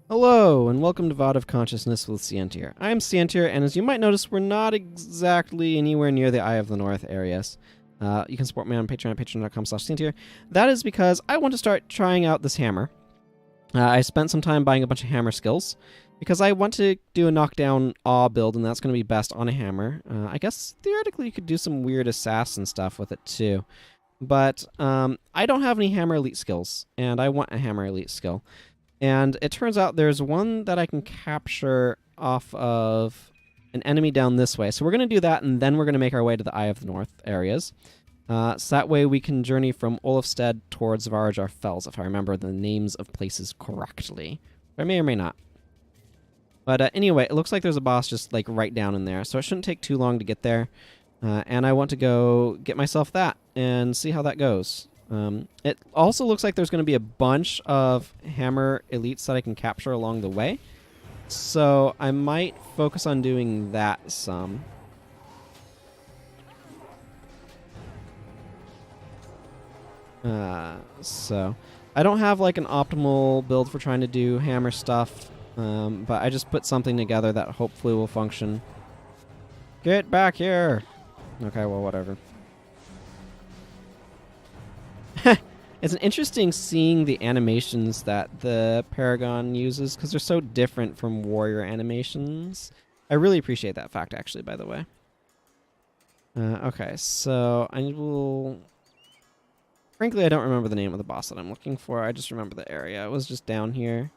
Hello, and welcome to VOD of Consciousness with Sientir. I'm Sientir, and as you might notice, we're not exactly anywhere near the Eye of the North areas. You can support me on Patreon at patreon.com/Sientir. That is because I want to start trying out this hammer. I spent some time buying a bunch of hammer skills, because I want to do a knockdown awe build, and that's going to be best on a hammer. I guess, theoretically, you could do some weird assassin stuff with it, too. But I don't have any hammer elite skills, and I want a hammer elite skill. And it turns out there's one that I can capture off of an enemy down this way. So we're going to do that, and then we're going to make our way to the Eye of the North areas. So that way we can journey from Olafstead towards Varajar Fells, if I remember the names of places correctly. I may or may not. But anyway, it looks like there's a boss just like right down in there, so it shouldn't take too long to get there. And I want to go get myself that and see how that goes. It also looks like there's going to be a bunch of hammer elites that I can capture along the way. So I might focus on doing that some. So I don't have like an optimal build for trying to do hammer stuff, but I just put something together that hopefully will function. Get back here! Okay, well, whatever. It's interesting seeing the animations that the Paragon uses, because they're so different from warrior animations. I really appreciate that fact, actually, by the way. Okay, so I will... Frankly, I don't remember the name of the boss that I'm looking for. I just remember the area. It was just down here.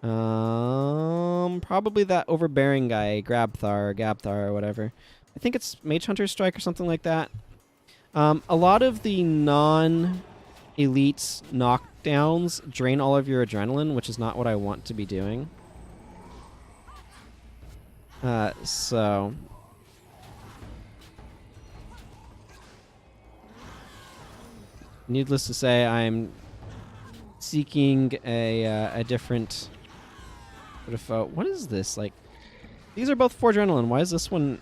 Probably that overbearing guy, Gabthar, or whatever. I think it's Mage Hunter's Strike or something like that. A lot of the non-elite knockdowns drain all of your adrenaline, which is not what I want to be doing. So... Needless to say, I'm seeking a different sort of... what is this? Like, these are both 4 adrenaline. Why is this one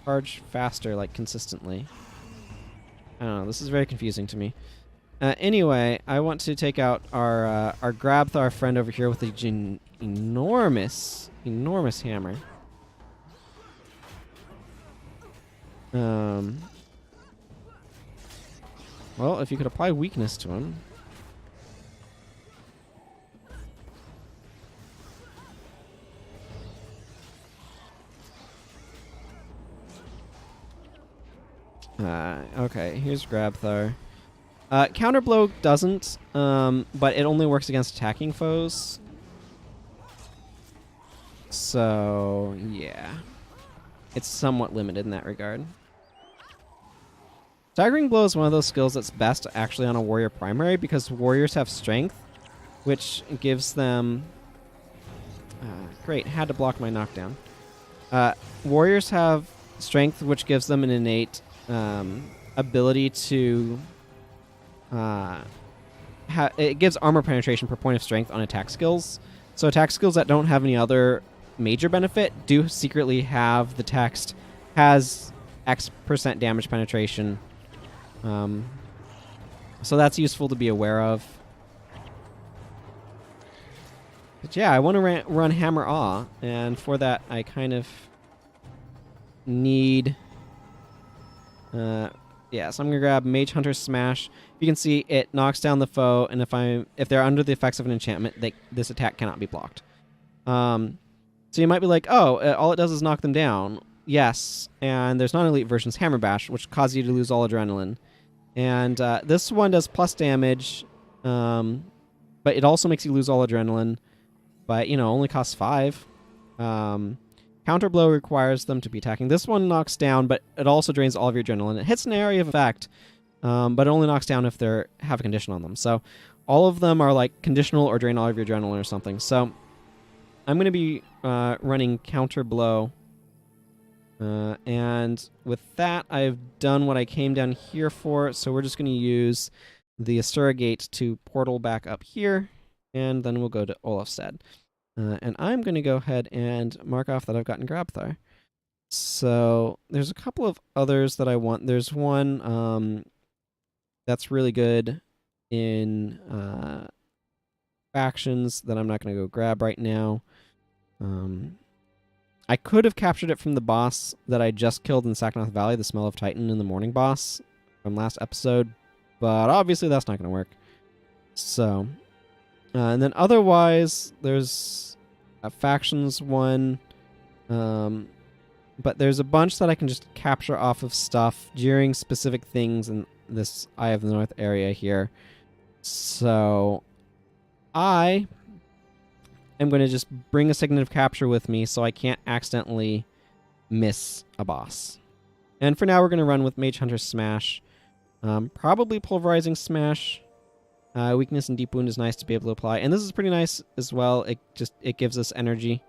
charge faster, like, consistently? I don't know. This is very confusing to me. Anyway, I want to take out our Grabthar friend over here with a enormous hammer. Well, if you could apply weakness to him. Okay, here's Grabthar. Counterblow doesn't, but it only works against attacking foes. So, yeah. It's somewhat limited in that regard. Staggering Blow is one of those skills that's best actually on a warrior primary, because warriors have strength, which gives them... great, had to block my knockdown. Warriors have strength, which gives them an innate ability to... it gives armor penetration per point of strength on attack skills. So attack skills that don't have any other major benefit do secretly have the text, has X% damage penetration. So that's useful to be aware of. But yeah, I want to run Hammer Awe, and for that I kind of need... yeah, so I'm gonna grab Mage Hunter Smash. You can see it knocks down the foe, and if they're under the effects of an enchantment, this attack cannot be blocked. So you might be like, oh, all it does is knock them down. Yes, and there's non-elite versions, Hammer Bash, which causes you to lose all adrenaline. And this one does plus damage, but it also makes you lose all adrenaline, but, you know, only costs 5. Counter Blow requires them to be attacking. This one knocks down, but it also drains all of your adrenaline. It hits an area of effect, but it only knocks down if they have a condition on them. So all of them are like conditional or drain all of your adrenaline or something. So I'm going to be running Counter Blow. And with that, I've done what I came down here for, so we're just going to use the Asuran gate to portal back up here, and then we'll go to Olafstead. And I'm going to go ahead and mark off that I've gotten Grabthar. So there's a couple of others that I want. There's one that's really good in factions that I'm not going to go grab right now. I could have captured it from the boss that I just killed in Saknoth Valley, the Smell of Titan and the Morning boss from last episode, but obviously that's not going to work. So, and then otherwise, there's a factions one, but there's a bunch that I can just capture off of stuff during specific things in this Eye of the North area here. So, I am going to just bring a Signet of Capture with me so I can't accidentally miss a boss. And for now, we're going to run with Mage Hunter Smash. Probably Pulverizing Smash. Weakness and Deep Wound is nice to be able to apply. And this is pretty nice as well. It gives us energy.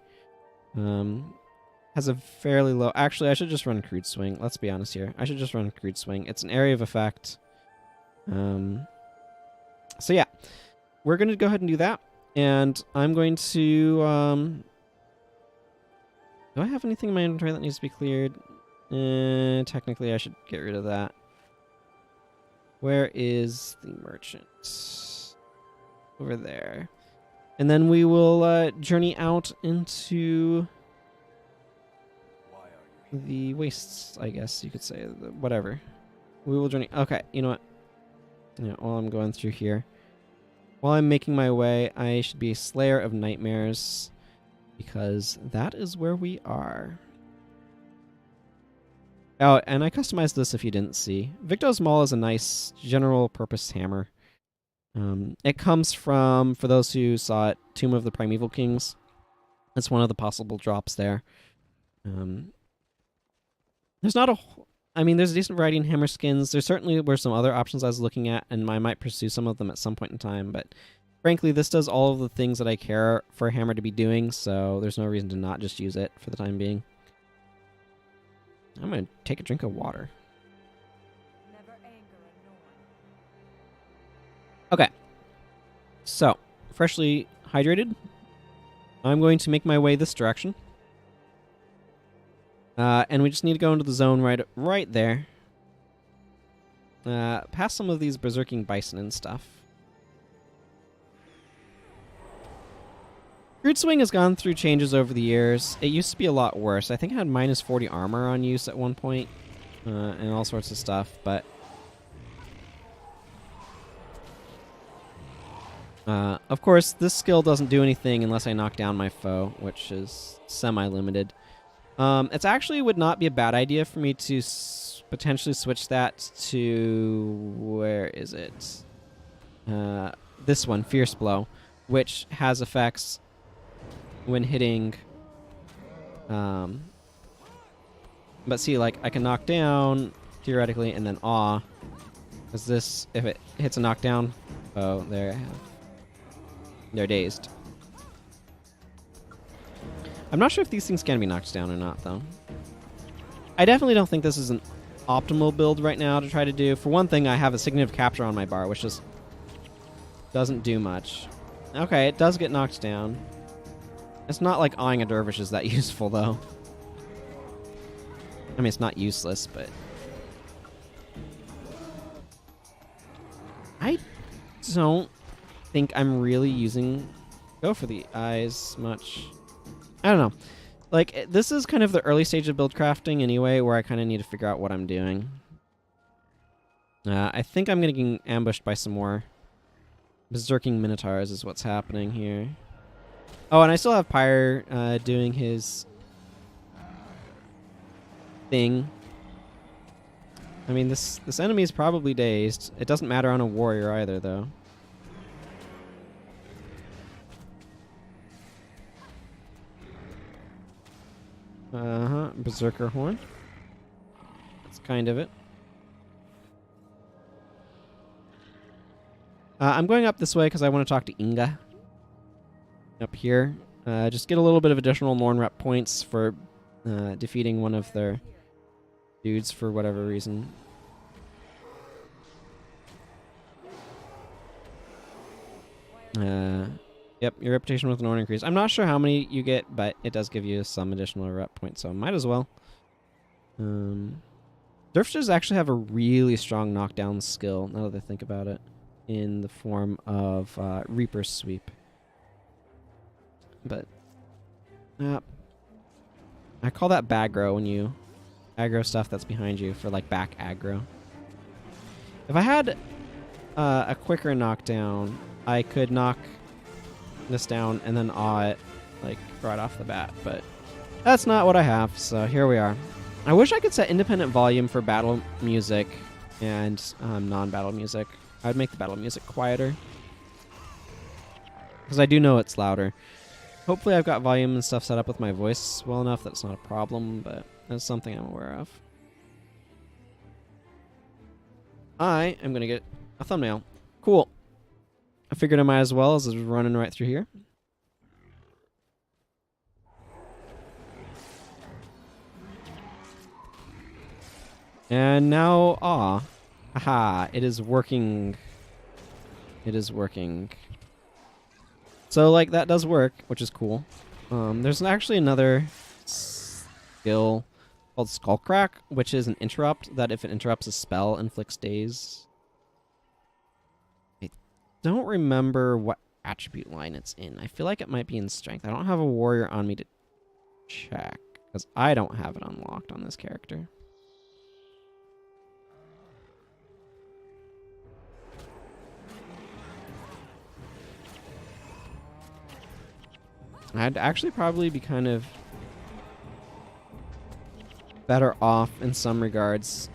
Has a fairly low... Actually, I should just run Crude Swing. Let's be honest here. I should just run Crude Swing. It's an area of effect. So yeah. We're going to go ahead and do that. And I'm going to... do I have anything in my inventory that needs to be cleared? Technically, I should get rid of that. Where is the merchant? Over there. And then we will journey out into the wastes, I guess you could say. Whatever. We will journey... Okay, you know what? Yeah, while I'm going through here. While I'm making my way, I should be a Slayer of Nightmares, because that is where we are. Oh, and I customized this if you didn't see. Victo's Maul is a nice general-purpose hammer. It comes from, for those who saw it, Tomb of the Primeval Kings. It's one of the possible drops there. There's not a... I mean, there's a decent variety in hammer skins. There certainly were some other options I was looking at, and I might pursue some of them at some point in time, but frankly, this does all of the things that I care for a hammer to be doing, so there's no reason to not just use it for the time being. I'm going to take a drink of water. Okay. So, freshly hydrated. I'm going to make my way this direction. And we just need to go into the zone right there. Past some of these berserking bison and stuff. Crude Swing has gone through changes over the years. It used to be a lot worse. I think it had minus 40 armor on use at one point. And all sorts of stuff, but... of course, this skill doesn't do anything unless I knock down my foe, which is semi-limited. It actually would not be a bad idea for me to potentially switch that to... Where is it? This one, Fierce Blow, which has effects when hitting... But see, like, I can knock down, theoretically, and then awe. Because this, if it hits a knockdown... Oh, there I have... They're dazed. I'm not sure if these things can be knocked down or not, though. I definitely don't think this is an optimal build right now to try to do. For one thing, I have a Signet of Capture on my bar, which just doesn't do much. Okay, it does get knocked down. It's not like awing a dervish is that useful, though. I mean, it's not useless, but... I don't think I'm really using Go for the Eyes much. I don't know. Like, this is kind of the early stage of build crafting anyway, where I kind of need to figure out what I'm doing. I think I'm getting ambushed by some more berserking minotaurs is what's happening here. Oh, and I still have Pyre doing his thing. I mean, this enemy is probably dazed. It doesn't matter on a warrior either, though. Berserker Horn. That's kind of it. I'm going up this way because I want to talk to Inga. Up here. Just get a little bit of additional Norn rep points for defeating one of their dudes for whatever reason. Yep, your reputation with Norn increase. I'm not sure how many you get, but it does give you some additional rep points, so might as well. Dervishes actually have a really strong knockdown skill, now that I think about it, in the form of Reaper's Sweep. but I call that baggro when you aggro stuff that's behind you for like back aggro. If I had a quicker knockdown, I could knock this down and then awe it like right off the bat, but that's not what I have, so here we are. I wish I could set independent volume for battle music and non-battle music. I'd make the battle music quieter, because I do know it's louder. Hopefully I've got volume and stuff set up with my voice well enough that it's not a problem, but that's something I'm aware of. I am going to get a thumbnail. Cool. I figured I might as well, as I was running right through here. And now, aha, it is working. It is working. So, like, that does work, which is cool. There's actually another skill called Skullcrack, which is an interrupt that if it interrupts a spell, inflicts daze. I don't remember what attribute line it's in. I feel like it might be in strength. I don't have a warrior on me to check, because I don't have it unlocked on this character. I'd actually probably be kind of better off in some regards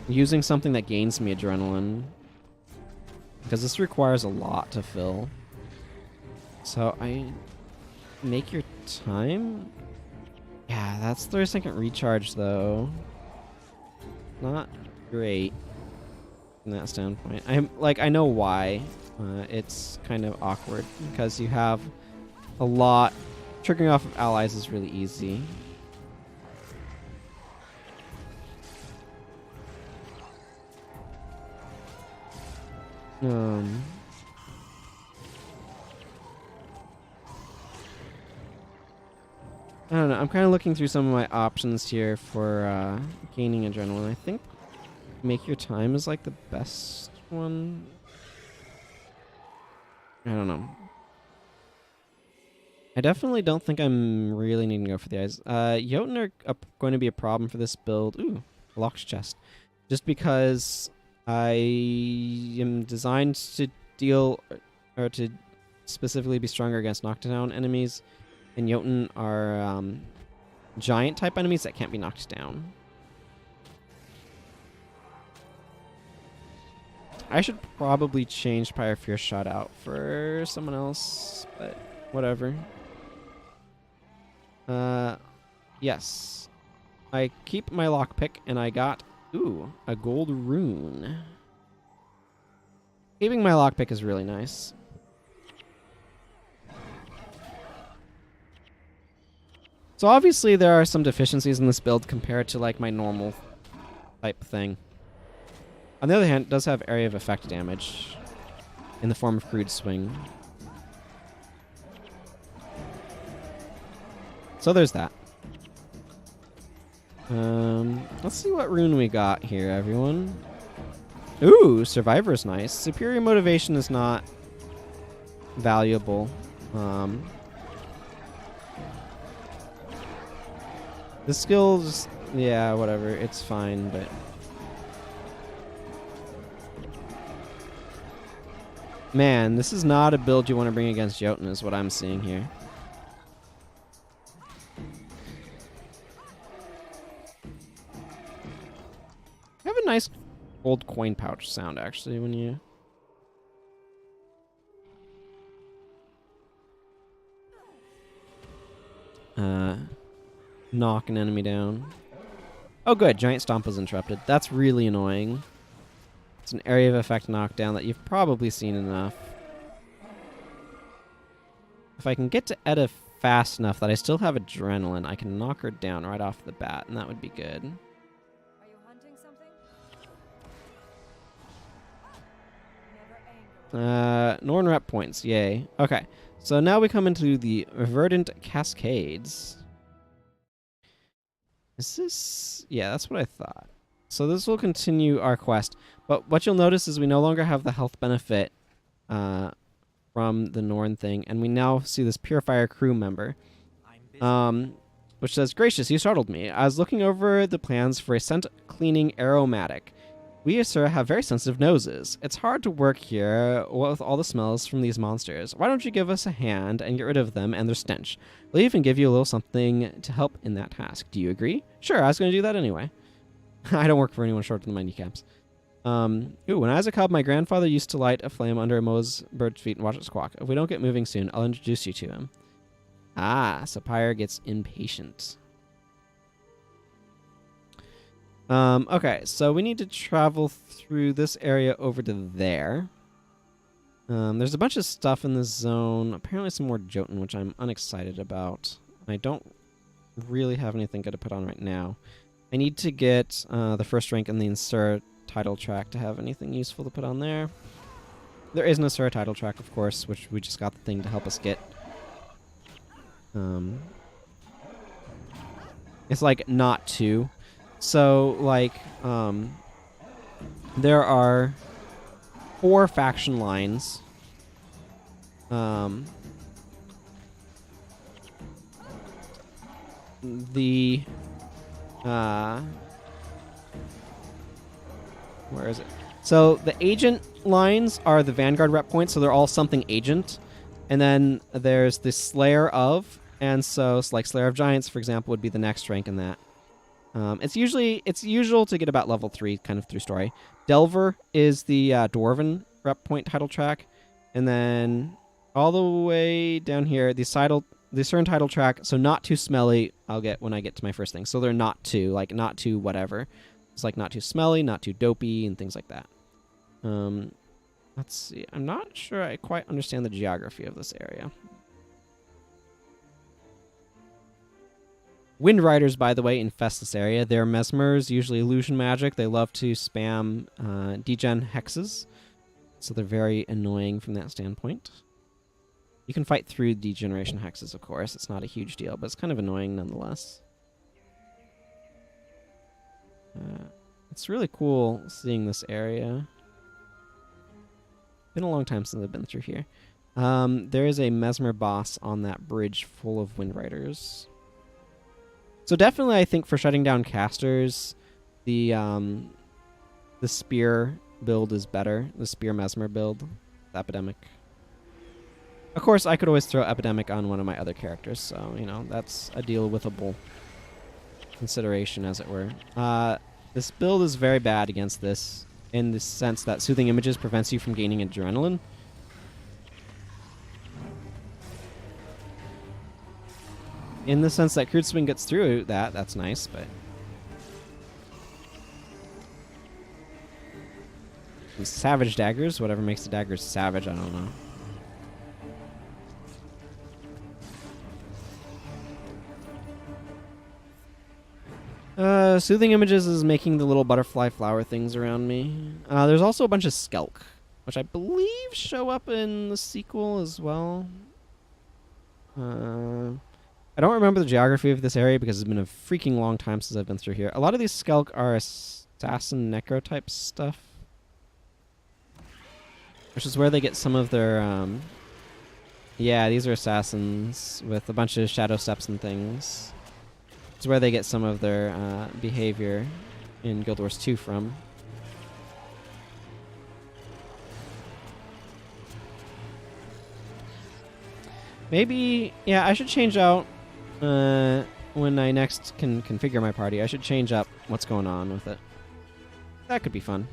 using something that gains me adrenaline, because this requires a lot to fill. So I make your time? Yeah, that's 30-second recharge though. Not great from that standpoint. I know why. It's kind of awkward because you have a lot. Triggering off of allies is really easy. I don't know. I'm kind of looking through some of my options here for gaining adrenaline. I think make your time is like the best one. I don't know. I definitely don't think I'm really needing to go for the eyes. Jotun are going to be a problem for this build. Ooh, locked chest. Just because I am designed to deal, or to specifically be stronger against knockdown enemies, and Jotun are giant type enemies that can't be knocked down. I should probably change Pyre Fierce Shot out for someone else, but whatever. Yes. I keep my lockpick, and I got, ooh, a gold rune. Keeping my lockpick is really nice. So obviously there are some deficiencies in this build compared to like my normal type thing. On the other hand, it does have area of effect damage in the form of crude swing. So there's that. Let's see what rune we got here, everyone. Ooh, Survivor's nice. Superior Motivation is not valuable. The skills, yeah, whatever. It's fine, but... Man, this is not a build you want to bring against Jotun, is what I'm seeing here. You have a nice gold coin pouch sound, actually, when you... knock an enemy down. Oh, good. Giant Stomp was interrupted. That's really annoying. It's an area of effect knockdown that you've probably seen enough. If I can get to Edda fast enough that I still have adrenaline, I can knock her down right off the bat, and that would be good. Are you hunting something? Norn rep points. Yay. Okay. So now we come into the Verdant Cascades. Is this... Yeah, that's what I thought. So this will continue our quest. But what you'll notice is we no longer have the health benefit from from the Norn thing, and we now see this Purifier crew member, which says, "Gracious, you startled me. I was looking over the plans for a scent-cleaning aromatic. We, sir, have very sensitive noses. It's hard to work here with all the smells from these monsters. Why don't you give us a hand and get rid of them and their stench? We'll even give you a little something to help in that task. Do you agree?" Sure, I was going to do that anyway. I don't work for anyone shorter than my kneecaps. When I was a cub, my grandfather used to light a flame under a Moe's bird's feet and watch it squawk. If we don't get moving soon, I'll introduce you to him. Ah, Sapphire gets impatient. Okay, so we need to travel through this area over to there. There's a bunch of stuff in this zone. Apparently some more Jotun, which I'm unexcited about. I don't really have anything good to put on right now. I need to get the first rank in the Asuran title track to have anything useful to put on there. There is an Asuran title track, of course, which we just got the thing to help us get. It's like not 2. So, like, there are 4 faction lines. Where is it? So, the agent lines are the Vanguard rep points, so they're all something agent. And then there's the Slayer of, and so like Slayer of Giants, for example, would be the next rank in that. It's usual to get about level 3 kind of through story. Delver is the Dwarven rep point title track, and then all the way down here, the Asuran title track. So not too smelly, I'll get when I get to my first thing. So they're not too whatever. It's like not too smelly, not too dopey, and things like that. Let's see. I'm not sure I quite understand the geography of this area. Wind Riders, by the way, infest this area. They're mesmers, usually illusion magic. They love to spam degen hexes, so they're very annoying from that standpoint. You can fight through degeneration hexes, of course. It's not a huge deal, but it's kind of annoying nonetheless. It's really cool seeing this area. Been a long time since I've been through here. There is a mesmer boss on that bridge full of Wind Riders. So definitely, I think for shutting down casters, the spear build is better. The spear mesmer build, epidemic. Of course, I could always throw epidemic on one of my other characters, so you know that's a deal withable consideration, as it were. This build is very bad against this, in the sense that soothing images prevents you from gaining adrenaline. In the sense that Crude Swing gets through that, that's nice, but... And savage daggers, whatever makes the daggers savage, I don't know. Soothing images is making the little butterfly flower things around me. There's also a bunch of skelk, which I believe show up in the sequel as well. I don't remember the geography of this area because it's been a freaking long time since I've been through here. A lot of these skelk are assassin necro type stuff, which is where they get some of their yeah, these are assassins with a bunch of shadow steps and things. It's where they get some of their behavior in Guild Wars 2 from. Maybe, yeah, I should change out when I next can configure my party. I should change up what's going on with it. That could be fun.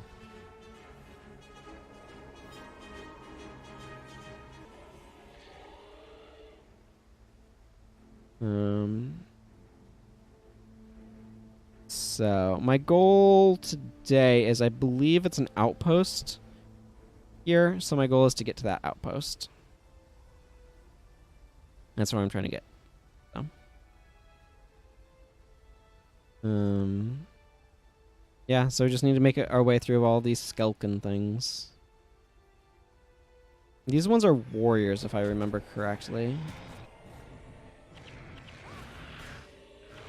So, my goal today is, I believe it's an outpost here, so my goal is to get to that outpost. That's what I'm trying to get. Yeah, so we just need to make our way through all these skelkin things. These ones are warriors, if I remember correctly.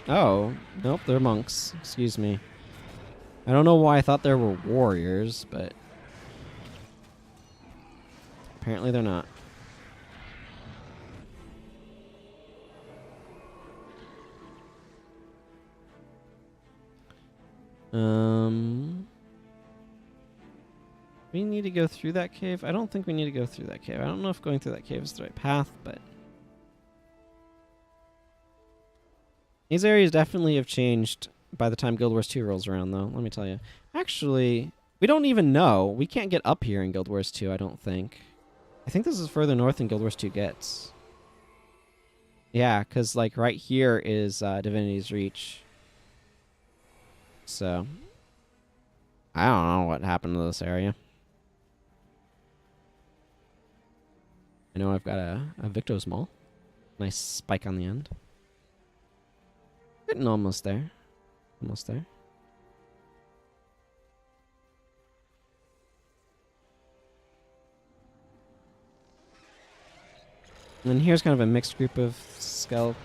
Oh, nope, they're monks. Excuse me. I don't know why I thought there were warriors, but apparently they're not. We need to go through that cave? I don't think we need to go through that cave. I don't know if going through that cave is the right path, but... These areas definitely have changed by the time Guild Wars 2 rolls around, though, let me tell you. Actually, we don't even know. We can't get up here in Guild Wars 2, I don't think. I think this is further north than Guild Wars 2 gets. Yeah, because, like, right here is Divinity's Reach. So... I don't know what happened to this area. I know I've got a Victo's Maul. Nice spike on the end. Getting almost there. Almost there. And then here's kind of a mixed group of Skelk.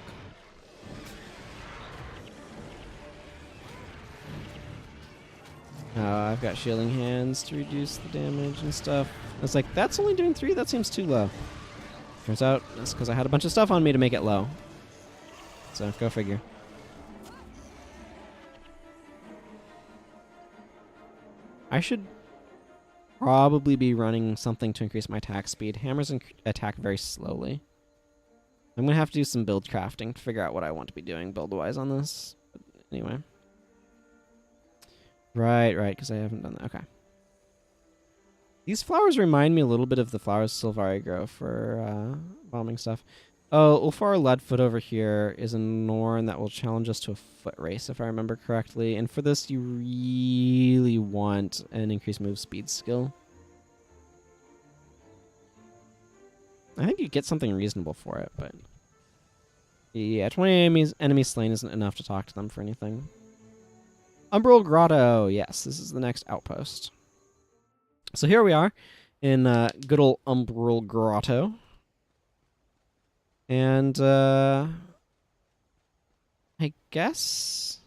I've got shielding hands to reduce the damage and stuff. I was like, that's only doing 3? That seems too low. Turns out it's because I had a bunch of stuff on me to make it low. So, go figure. I should probably be running something to increase my attack speed. Hammers attack very slowly. I'm going to have to do some build crafting to figure out what I want to be doing build-wise on this. But anyway. Right, because I haven't done that. Okay. These flowers remind me a little bit of the flowers Sylvari grow for bombing stuff. Oh, Ulfar Leadfoot over here is a Norn that will challenge us to a foot race, if I remember correctly. And for this, you really want an increased move speed skill. I think you get something reasonable for it, but... Yeah, 20 enemies slain isn't enough to talk to them for anything. Umbral Grotto. Yes, this is the next outpost. So here we are in good old Umbral Grotto. And I guess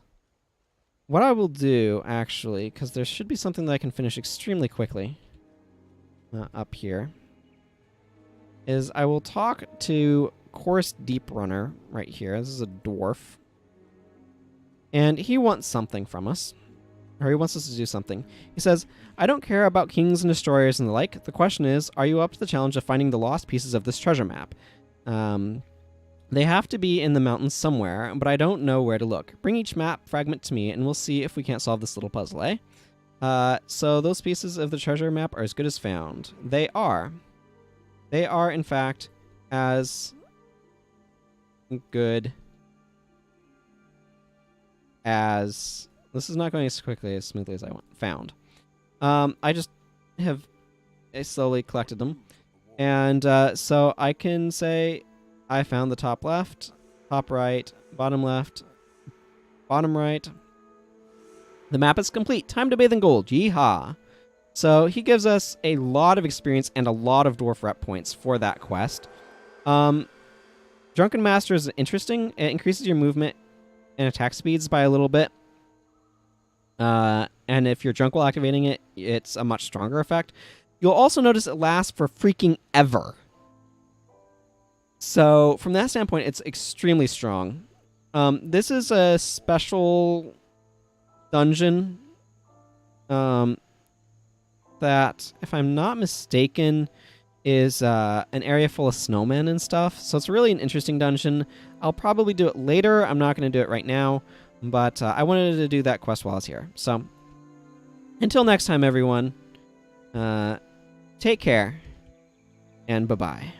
what I will do, actually, because there should be something that I can finish extremely quickly up here, is I will talk to Chorus Deep Runner right here. This is a dwarf. And he wants something from us. Or he wants us to do something. He says, I don't care about kings and destroyers and the like. The question is, are you up to the challenge of finding the lost pieces of this treasure map? They have to be in the mountains somewhere, but I don't know where to look. Bring each map fragment to me, and we'll see if we can't solve this little puzzle, eh? So those pieces of the treasure map are as good as found. They are. They are, in fact, as good as... This is not going as quickly, as smoothly as I want. Found. I just have slowly collected them. And so I can say I found the top left, top right, bottom left, bottom right. The map is complete. Time to bathe in gold. Yeehaw. So he gives us a lot of experience and a lot of dwarf rep points for that quest. Drunken Master is interesting. It increases your movement and attack speeds by a little bit. And if you're drunk while activating it, it's a much stronger effect. You'll also notice it lasts for freaking ever. So from that standpoint, it's extremely strong. This is a special dungeon that, if I'm not mistaken, is an area full of snowmen and stuff. So it's really an interesting dungeon. I'll probably do it later. I'm not going to do it right now. But I wanted to do that quest while I was here. So until next time, everyone, take care and bye-bye.